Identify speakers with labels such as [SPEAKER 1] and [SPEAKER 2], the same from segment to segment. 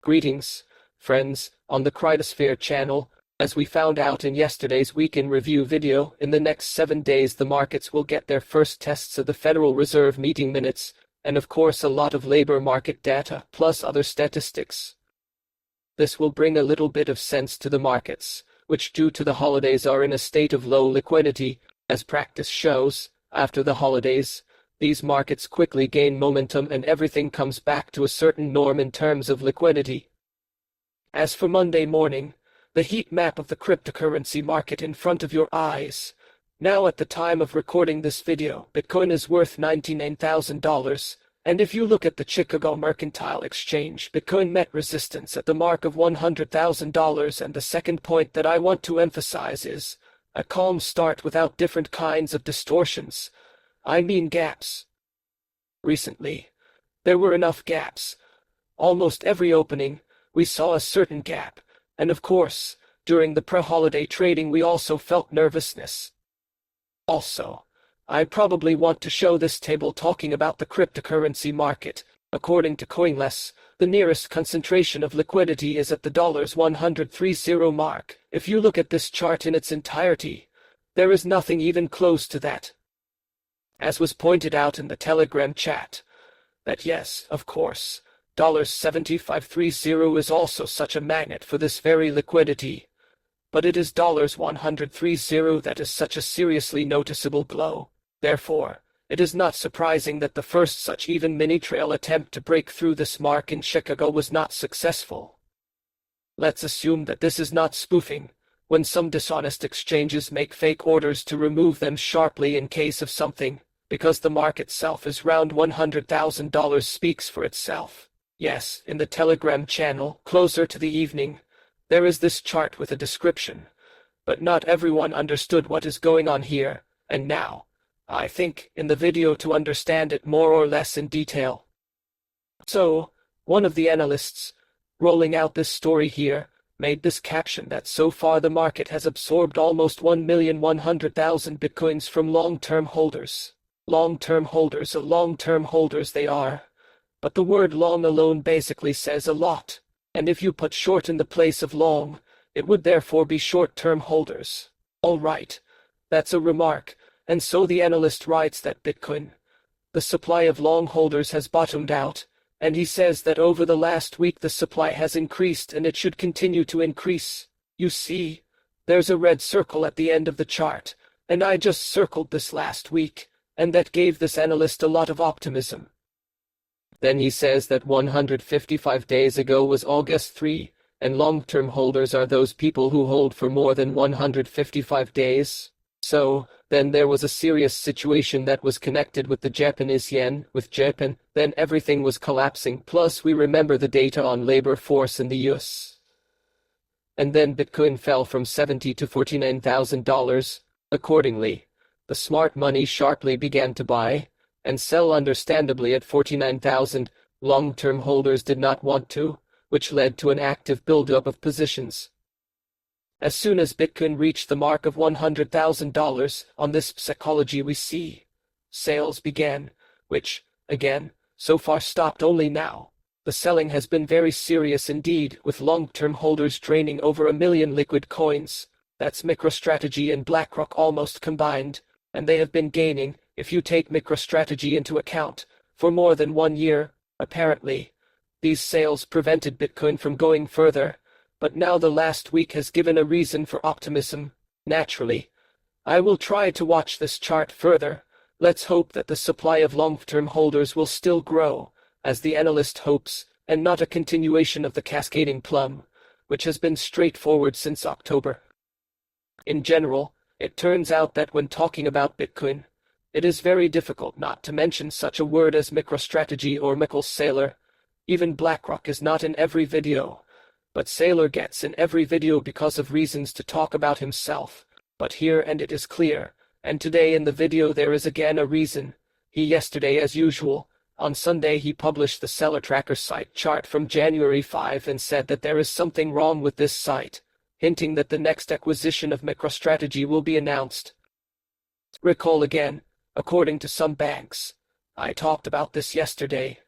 [SPEAKER 1] Greetings, friends, on the Cryptosphere channel. As we found out in yesterday's Week in Review video, in the next 7 days the markets will get their first tests of the Federal Reserve meeting minutes, and of course a lot of labor market data, plus other statistics. This will bring a little bit of sense to the markets, which due to the holidays are in a state of low liquidity. As practice shows, after the holidays, these markets quickly gain momentum and everything comes back to a certain norm in terms of liquidity. As for Monday morning, the heat map of the cryptocurrency market in front of your eyes. Now at the time of recording this video, Bitcoin is worth $99,000, and if you look at the Chicago Mercantile Exchange, Bitcoin met resistance at the mark of $100,000, and the second point that I want to emphasize is a calm start without different kinds of distortions. I mean gaps. Recently, there were enough gaps. Almost every opening, we saw a certain gap, and of course, during the pre-holiday trading we also felt nervousness. Also, I probably want to show this table talking about the cryptocurrency market. According to Coinless, the nearest concentration of liquidity is at the $130 mark. If you look at this chart in its entirety, there is nothing even close to that. As was pointed out in the Telegram chat, that yes, of course, $7530 is also such a magnet for this very liquidity, but it is $130 that is such a seriously noticeable blow. Therefore, it is not surprising that the first such even mini-trail attempt to break through this mark in Chicago was not successful. Let's assume that this is not spoofing, when some dishonest exchanges make fake orders to remove them sharply in case of something, because the mark itself is round $100,000 speaks for itself. Yes, in the Telegram channel, closer to the evening, there is this chart with a description, but not everyone understood what is going on here, and now, I think, in the video to understand it more or less in detail. So, one of the analysts, rolling out this story here, made this caption that so far the market has absorbed almost 1,100,000 bitcoins from long-term holders. Long-term holders they are. But the word long alone basically says a lot, and if you put short in the place of long, it would therefore be short-term holders. Alright, that's a remark, and so the analyst writes that Bitcoin, the supply of long holders has bottomed out, and he says that over the last week the supply has increased and it should continue to increase. You see, there's a red circle at the end of the chart, and I just circled this last week, and that gave this analyst a lot of optimism. Then he says that 155 days ago was August 3, and long-term holders are those people who hold for more than 155 days. So, then there was a serious situation that was connected with the Japanese yen, with Japan, then everything was collapsing, plus we remember the data on labor force in the US. And then Bitcoin fell from $70,000 to $49,000. Accordingly, the smart money sharply began to buy and sell understandably at $49,000. Long-term holders did not want to, which led to an active buildup of positions. As soon as Bitcoin reached the mark of $100,000, on this psychology we see, sales began, which, again, so far stopped only now. The selling has been very serious indeed, with long-term holders draining over 1 million liquid coins. That's MicroStrategy and BlackRock almost combined, and they have been gaining, if you take MicroStrategy into account, for more than 1 year. Apparently, these sales prevented Bitcoin from going further, but now the last week has given a reason for optimism. Naturally, I will try to watch this chart further. Let's hope that the supply of long-term holders will still grow, as the analyst hopes, and not a continuation of the cascading plum, which has been straightforward since October. In general, it turns out that when talking about Bitcoin, it is very difficult not to mention such a word as MicroStrategy or Michael Saylor. Even BlackRock is not in every video, but Saylor gets in every video because of reasons to talk about himself. But here and it is clear, and today in the video there is again a reason. Yesterday as usual, on Sunday he published the Seller Tracker site chart from January 5 and said that there is something wrong with this site, hinting that the next acquisition of MicroStrategy will be announced. Recall again, according to some banks, I talked about this yesterday,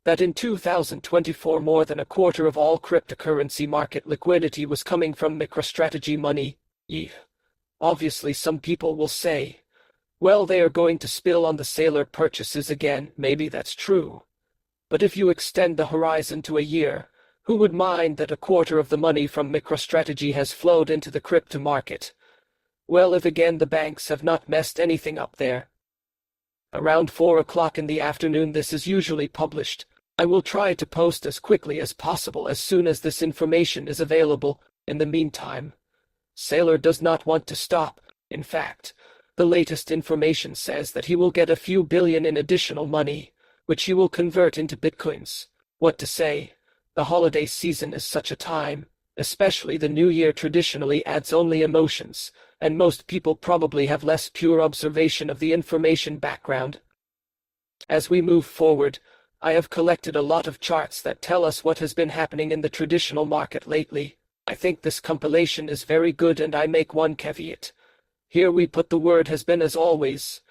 [SPEAKER 1] that in 2024 more than a quarter of all cryptocurrency market liquidity was coming from MicroStrategy money. Obviously some people will say, well, they are going to spill on the sailor purchases again. Maybe that's true. But if you extend the horizon to a year, who would mind that a quarter of the money from MicroStrategy has flowed into the crypto market? Well, if again the banks have not messed anything up there. Around 4 o'clock in the afternoon this is usually published. I will try to post as quickly as possible as soon as this information is available. In the meantime, Sailor does not want to stop. In fact, the latest information says that he will get a few billion in additional money, which he will convert into bitcoins. What to say? The holiday season is such a time, especially the new year traditionally adds only emotions, and most people probably have less pure observation of the information background. As we move forward, I have collected a lot of charts that tell us what has been happening in the traditional market lately. I think this compilation is very good and I make one caveat. Here we put the word has been as always.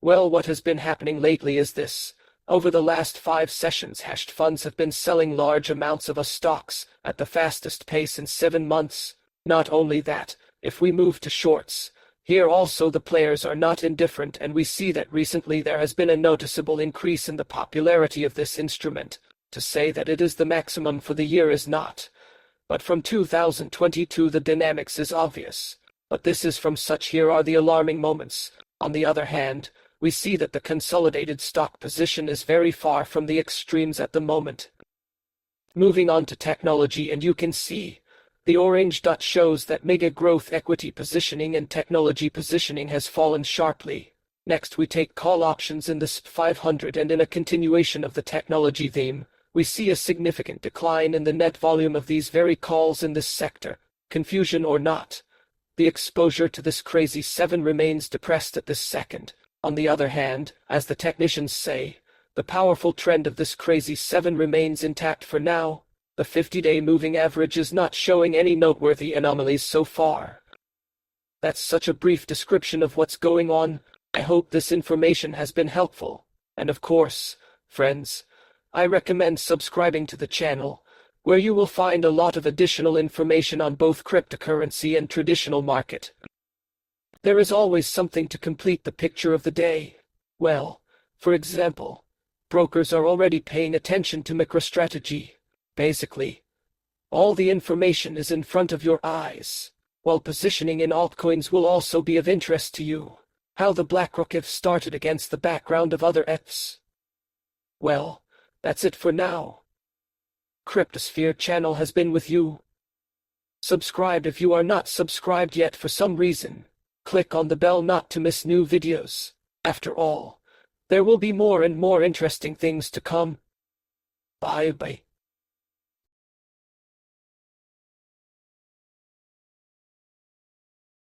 [SPEAKER 1] Well, what has been happening lately is this. Over the last 5 sessions hashed funds have been selling large amounts of stocks at the fastest pace in 7 months. Not only that, if we move to shorts, here also the players are not indifferent and we see that recently there has been a noticeable increase in the popularity of this instrument. To say that it is the maximum for the year is not. But from 2022 the dynamics is obvious. But this is from such here are the alarming moments. On the other hand, we see that the consolidated stock position is very far from the extremes at the moment. Moving on to technology, and you can see the orange dot shows that mega growth equity positioning and technology positioning has fallen sharply. Next we take call options in the SP 500, and in a continuation of the technology theme, we see a significant decline in the net volume of these very calls in this sector. Confusion or not, the exposure to this crazy 7 remains depressed at this second. On the other hand, as the technicians say, the powerful trend of this crazy 7 remains intact for now. The 50-day moving average is not showing any noteworthy anomalies so far. That's such a brief description of what's going on. I hope this information has been helpful. And of course, friends, I recommend subscribing to the channel, where you will find a lot of additional information on both cryptocurrency and traditional market. There is always something to complete the picture of the day. Well, for example, brokers are already paying attention to MicroStrategy. Basically, all the information is in front of your eyes, while positioning in altcoins will also be of interest to you. How the BlackRock ETH started against the background of other ETHs. Well, that's it for now. Cryptosphere channel has been with you. Subscribe if you are not subscribed yet for some reason. Click on the bell not to miss new videos. After all, there will be more and more interesting things to come. Bye bye.